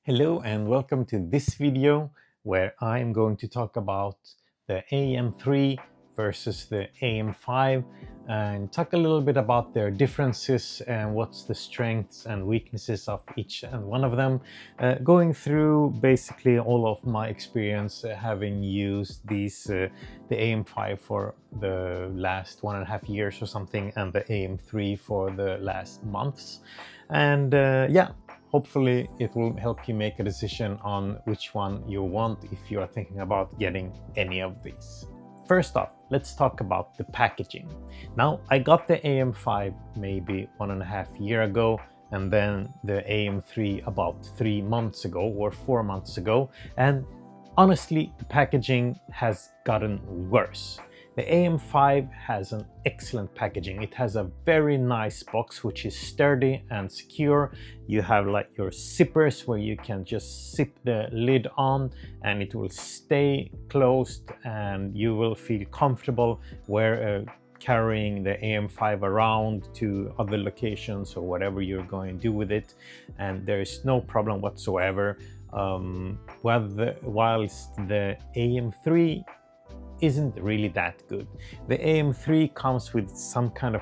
Hello and welcome to this video where I'm going to talk about the AM3 versus the AM5 and talk a little bit about their differences and what's the strengths and weaknesses of each and one of them, going through basically all of my experience having used the AM5 for the last 1.5 years or something and the AM3 for the last months. And yeah, hopefully it will help you make a decision on which one you want if you are thinking about getting any of these. First off, let's talk about the packaging. Now, I got the AM5 maybe 1.5 years ago, and then the AM3 about 3 months ago or 4 months ago, and honestly, the packaging has gotten worse. The AM5 has an excellent packaging. It has a very nice box which is sturdy and secure. You have like your zippers where you can just zip the lid on and it will stay closed and you will feel comfortable carrying the AM5 around to other locations or whatever you're going to do with it, and there is no problem whatsoever. Whilst the AM3 isn't really that good. The AM3 comes with some kind of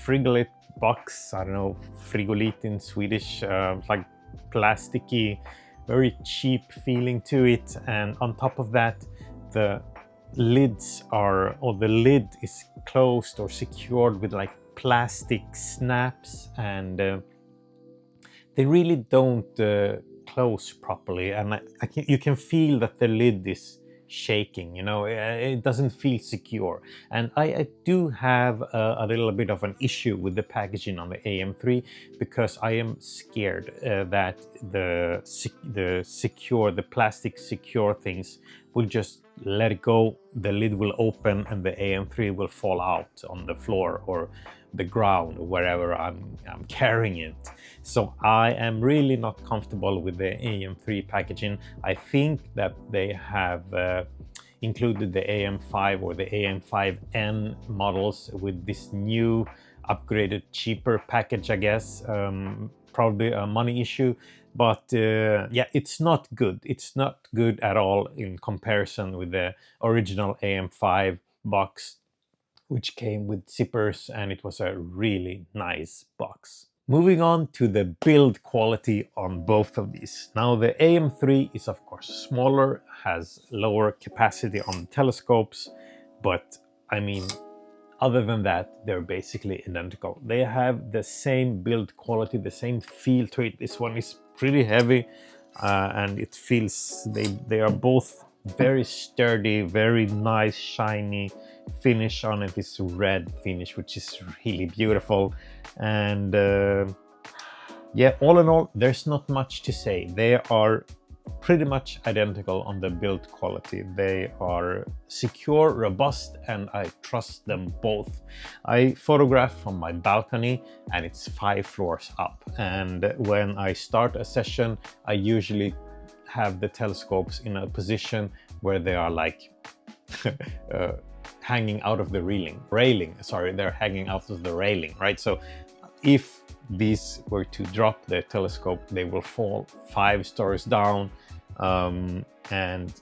frigolit box, I don't know, frigolit in Swedish, like plasticky, very cheap feeling to it, and on top of that the lids are, or the lid is closed or secured with like plastic snaps, and they really don't close properly, and you can feel that the lid is shaking, you know, it doesn't feel secure. And I do have a little bit of an issue with the packaging on the AM3 because I am scared that the plastic secure things will just let it go, the lid will open and the AM3 will fall out on the floor or the ground or wherever I'm carrying it. So I am really not comfortable with the AM3 packaging. I think that they have included the AM5 or the AM5N models with this new upgraded cheaper package, I guess. Probably a money issue, but yeah, it's not good. It's not good at all in comparison with the original AM5 box, which came with zippers, and it was a really nice box. Moving on to the build quality on both of these. Now, the AM3 is of course smaller, has lower capacity on the telescopes, but I mean, other than that, they're basically identical. They have the same build quality, the same feel to it. This one is pretty heavy, and it feels, they are both very sturdy, very nice, shiny finish on it. This red finish, which is really beautiful. And yeah, all in all, there's not much to say. They are pretty much identical on the build quality. They are secure, robust, and I trust them both. I photograph from my balcony and it's 5 floors up, and when I start a session I usually have the telescopes in a position where they are like hanging out of the railing. Sorry, they're hanging out of the railing, right? So if these were to drop the telescope, they will fall 5 stories down, and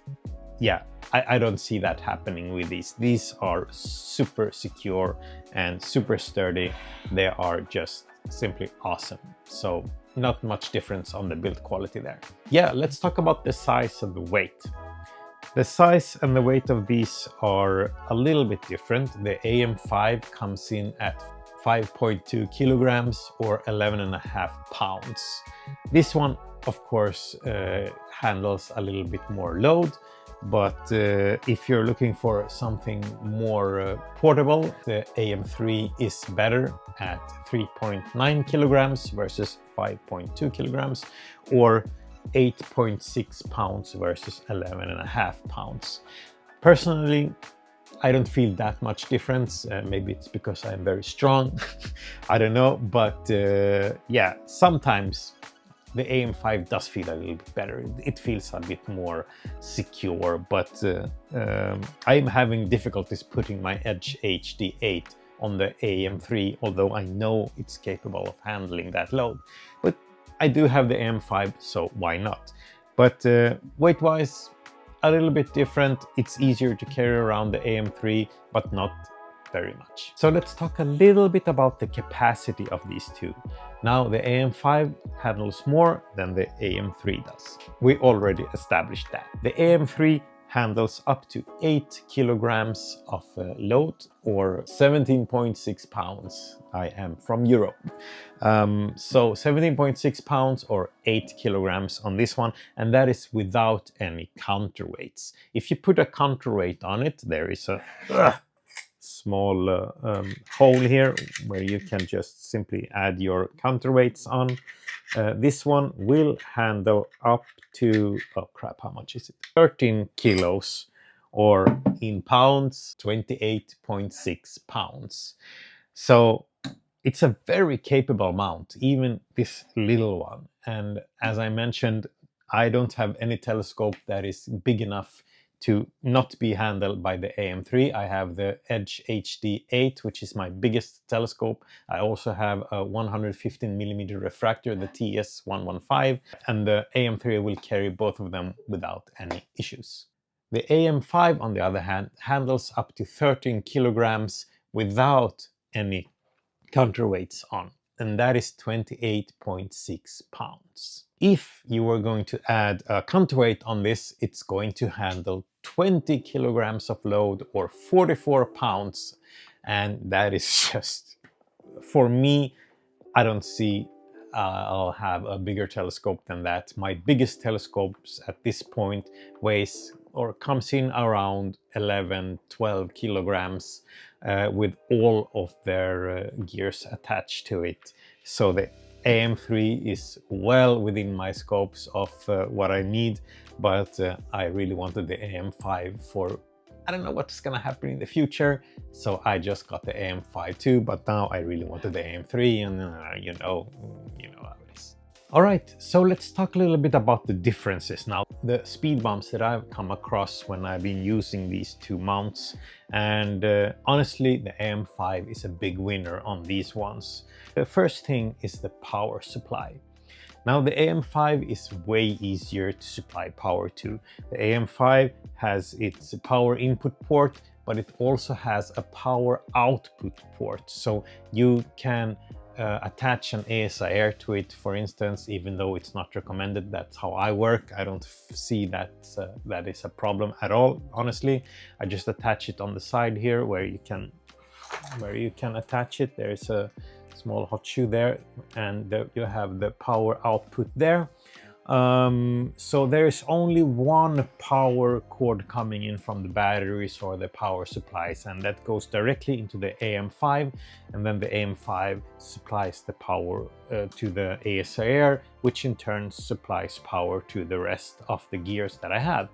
yeah, I don't see that happening with these. These are super secure and super sturdy. They are just simply awesome. So not much difference on the build quality there. Yeah, let's talk about the size and the weight. The size and the weight of these are a little bit different. The AM5 comes in at 5.2 kilograms or 11.5 pounds. This one, of course, handles a little bit more load, but if you're looking for something more portable, the AM3 is better at 3.9 kilograms versus 5.2 kilograms, or 8.6 pounds versus 11.5 pounds. Personally, I don't feel that much difference. Maybe it's because I'm very strong. I don't know, but yeah, sometimes the AM5 does feel a little bit better. It feels a bit more secure, but I'm having difficulties putting my Edge HD8 on the AM3, although I know it's capable of handling that load. But I do have the AM5, so why not? But weight-wise, a little bit different. It's easier to carry around the AM3, but not very much. So let's talk a little bit about the capacity of these two. Now the AM5 handles more than the AM3 does. We already established that. The AM3 handles up to 8 kilograms of load, or 17.6 pounds. I am from Europe. So 17.6 pounds or 8 kilograms on this one, and that is without any counterweights. If you put a counterweight on it, there is a small hole here where you can just simply add your counterweights on. This one will handle up to, oh crap, how much is it? 13 kilos, or in pounds, 28.6 pounds. So it's a very capable mount, even this little one. And as I mentioned, I don't have any telescope that is big enough to not be handled by the AM3. I have the Edge HD8, which is my biggest telescope. I also have a 115mm refractor, the TS115, and the AM3 will carry both of them without any issues. The AM5, on the other hand, handles up to 13 kilograms without any counterweights on, and that is 28.6 pounds. If you were going to add a counterweight on this, it's going to handle 20 kilograms of load, or 44 pounds, and that is just, for me, I don't see I'll have a bigger telescope than that. My biggest telescopes at this point weighs or comes in around 11-12 kilograms with all of their gears attached to it. So the AM3 is well within my scopes of what I need, but I really wanted the AM5 for, I don't know what's gonna happen in the future, so I just got the AM5 too, but now I really wanted the AM3, and you know how it is. All right, so let's talk a little bit about the differences now. The speed bumps that I've come across when I've been using these two mounts, and honestly, the AM5 is a big winner on these ones. The first thing is the power supply. Now the AM5 is way easier to supply power to. The AM5 has its power input port, but it also has a power output port. So you can attach an ASIAir to it, for instance, even though it's not recommended. That's how I work. I don't see that that is a problem at all, honestly. I just attach it on the side here where you can attach it. There's a small hot shoe there, and you have the power output there. So there is only one power cord coming in from the batteries or the power supplies, and that goes directly into the AM5, and then the AM5 supplies the power to the ASIAir, which in turn supplies power to the rest of the gears that I have.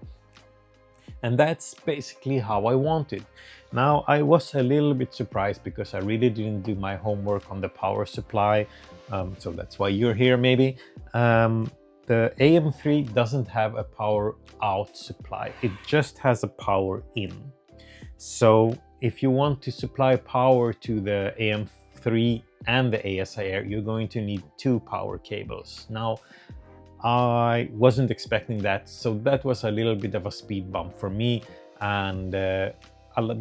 And that's basically how I want it. Now, I was a little bit surprised because I really didn't do my homework on the power supply, so that's why you're here maybe. The AM3 doesn't have a power out supply, it just has a power in. So if you want to supply power to the AM3 and the ASIAir, you're going to need two power cables. Now, I wasn't expecting that, so that was a little bit of a speed bump for me, and a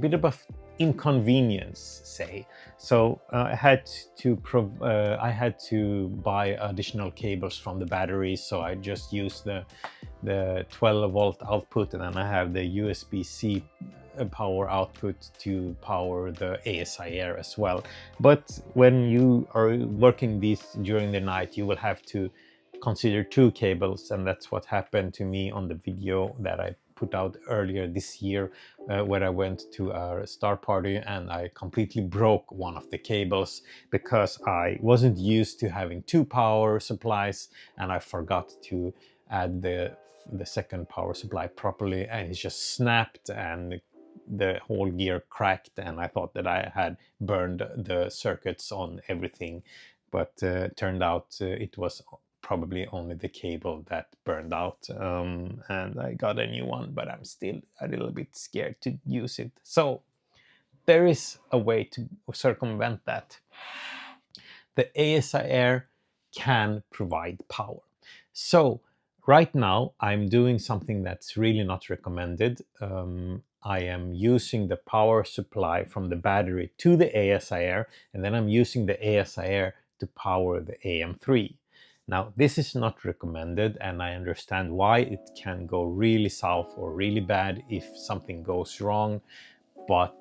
bit of an inconvenience, say. So I had to buy additional cables from the batteries, so I just used the 12-volt output, and then I have the USB-C power output to power the ASIAir as well. But when you are working these during the night, you will have to consider two cables, and that's what happened to me on the video that I put out earlier this year, where I went to a star party and I completely broke one of the cables because I wasn't used to having two power supplies, and I forgot to add the second power supply properly, and it just snapped and the whole gear cracked, and I thought that I had burned the circuits on everything, but turned out it was probably only the cable that burned out, and I got a new one, but I'm still a little bit scared to use it. So there is a way to circumvent that. The ASIAir can provide power. So right now I'm doing something that's really not recommended. I am using the power supply from the battery to the ASIAir, and then I'm using the ASIAir to power the AM3. Now, this is not recommended, and I understand why. It can go really south or really bad if something goes wrong, but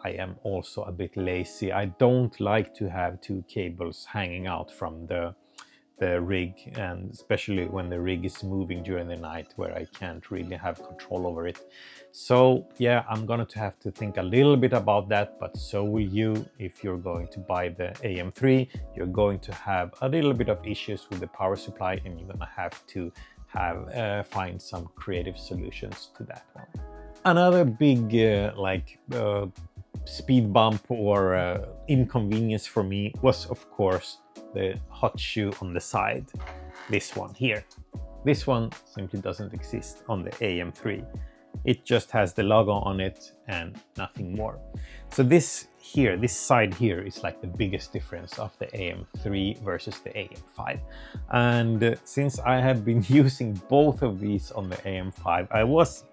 I am also a bit lazy. I don't like to have two cables hanging out from the rig, and especially when the rig is moving during the night where I can't really have control over it. So yeah, I'm going to have to think a little bit about that, but so will you. If you're going to buy the AM3, you're going to have a little bit of issues with the power supply, and you're going to have to find some creative solutions to that one. Another big speed bump or inconvenience for me was, of course, the hot shoe on the side. This one here. This one simply doesn't exist on the AM3. It just has the logo on it and nothing more. So this here, this side here, is like the biggest difference of the AM3 versus the AM5. And since I have been using both of these on the AM5, I was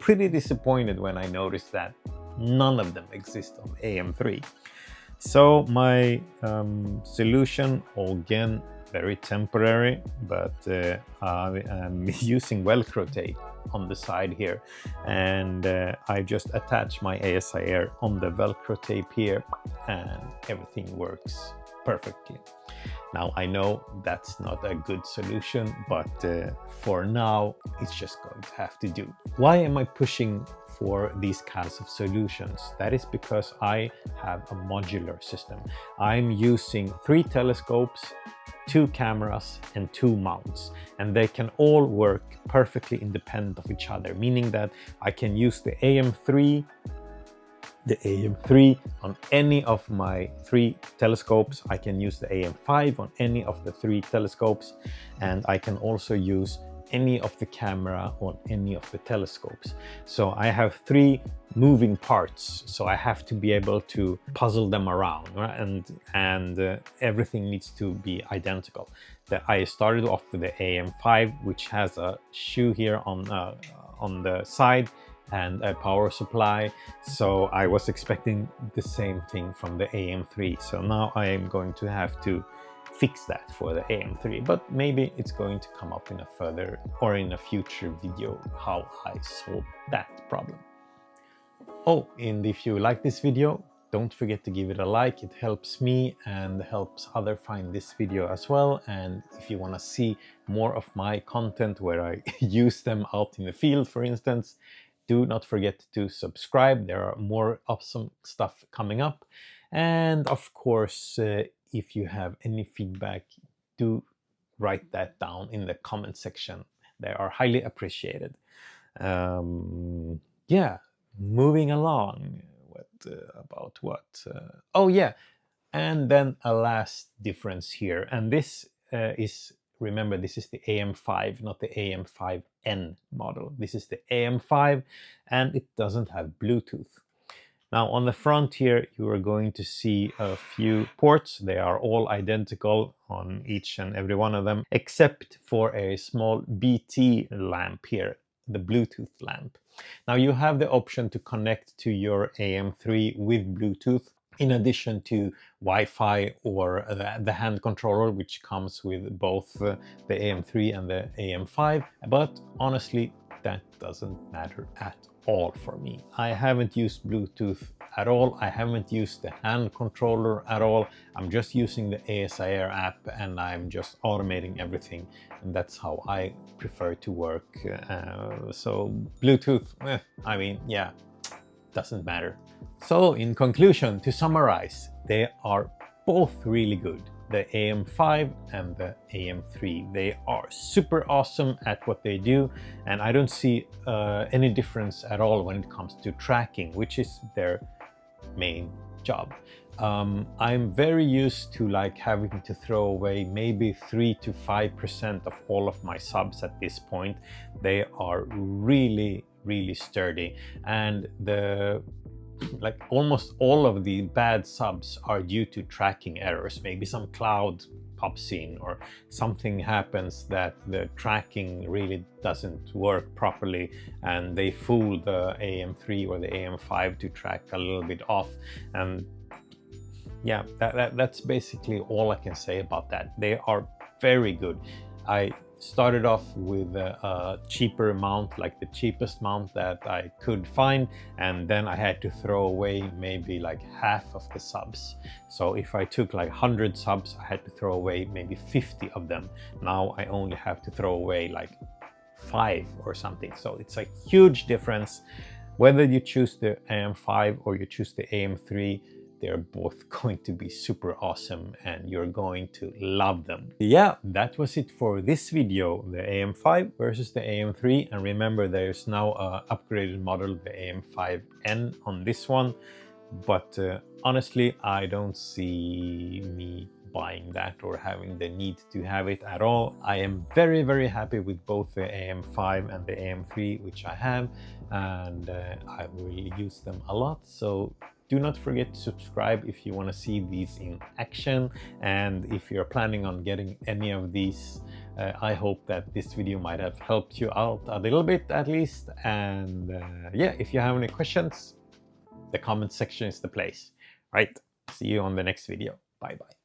pretty disappointed when I noticed that none of them exist on AM3. So my solution, again, very temporary, but I'm using Velcro tape on the side here, and I just attach my ASIAir on the Velcro tape here, and everything works perfectly. Now, I know that's not a good solution, but for now, it's just going to have to do. Why am I pushing for these kinds of solutions? That is because I have a modular system. I'm using 3 telescopes, 2 cameras, and 2 mounts, and they can all work perfectly independent of each other, meaning that I can use the AM3 on any of my 3 telescopes. I can use the AM5 on any of the 3 telescopes, and I can also use any of the camera on any of the telescopes. So I have 3 moving parts, so I have to be able to puzzle them around, right? and everything needs to be identical. I started off with the AM5, which has a shoe here on the side and a power supply, so I was expecting the same thing from the AM3. So now I am going to have to fix that for the AM3, but maybe it's going to come up in a future video how I solve that problem. Oh, and if you like this video, don't forget to give it a like. It helps me and helps others find this video as well. And if you want to see more of my content where I use them out in the field, for instance, do not forget to subscribe. There are more awesome stuff coming up. And of course, if you have any feedback, do write that down in the comment section. They are highly appreciated. Yeah, moving along. Oh yeah, and then a last difference here. And this is, remember, this is the AM5, not the AM5N model. This is the AM5, and it doesn't have Bluetooth. Now on the front here, you are going to see a few ports. They are all identical on each and every one of them, except for a small BT lamp here, the Bluetooth lamp. Now you have the option to connect to your AM3 with Bluetooth, in addition to Wi-Fi or the hand controller, which comes with both the AM3 and the AM5. But honestly, that doesn't matter at all for me. I haven't used Bluetooth at all. I haven't used the hand controller at all. I'm just using the ASIAir app, and I'm just automating everything, and that's how I prefer to work. So Bluetooth, I mean, yeah, doesn't matter. So in conclusion, to summarize, they are both really good. The AM5 and the AM3, they are super awesome at what they do, and I don't see any difference at all when it comes to tracking, which is their main job. I'm very used to having to throw away maybe 3 to 5% of all of my subs at this point. They are really sturdy, and the like almost all of the bad subs are due to tracking errors. Maybe some cloud pops in or something happens that the tracking really doesn't work properly, and they fool the AM3 or the AM5 to track a little bit off. And yeah, that's basically all I can say about that. They are very good. I started off with a cheaper mount, like the cheapest mount that I could find, and then I had to throw away maybe like half of the subs. So if I took like 100 subs, I had to throw away maybe 50 of them. Now I only have to throw away like 5 or something. So it's a huge difference. Whether you choose the AM5 or you choose the AM3, they're both going to be super awesome and you're going to love them. Yeah, that was it for this video, the AM5 versus the AM3. And remember, there's now an upgraded model, the AM5N on this one. But honestly, I don't see me buying that or having the need to have it at all. I am very, very happy with both the AM5 and the AM3, which I have, and I will use them a lot. So do not forget to subscribe if you want to see these in action. And if you're planning on getting any of these, I hope that this video might have helped you out a little bit at least. And yeah, if you have any questions, the comment section is the place. Right, see you on the next video. Bye bye.